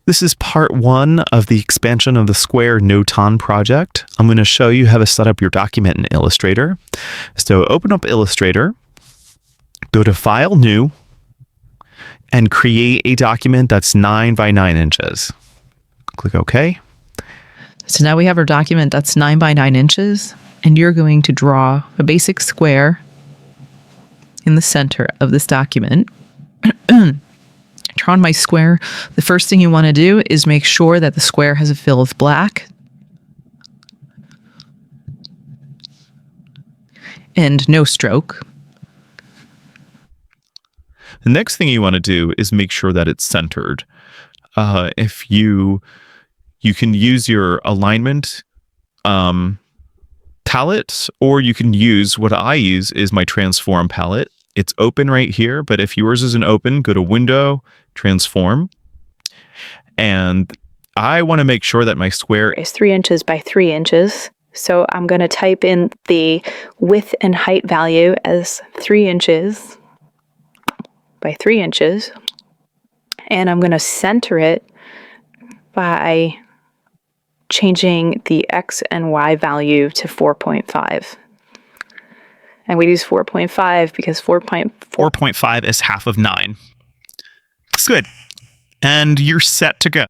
This is part 1 of the expansion of the Square Notan project. I'm going to show you how to set up your document in Illustrator. So open up Illustrator, go to File, New, and create a document that's 9 by 9 inches. Click OK. So now we have our document that's 9 by 9 inches, and you're going to draw a basic square in the center of this document. Draw on my square. The first thing you want to do is make sure that the square has a fill of black and no stroke. The next thing you want to do is make sure that it's centered. If you can use your alignment palette, or you can use what I use is my transform palette. It's open right here, but if yours isn't open, go to Window, Transform. And I want to make sure that my square is 3 inches by 3 inches. So I'm going to type in the width and height value as 3 inches by 3 inches. And I'm going to center it by changing the X and Y value to 4.5. And we use 4.5 because 4.5 is half of 9. Looks good. And you're set to go.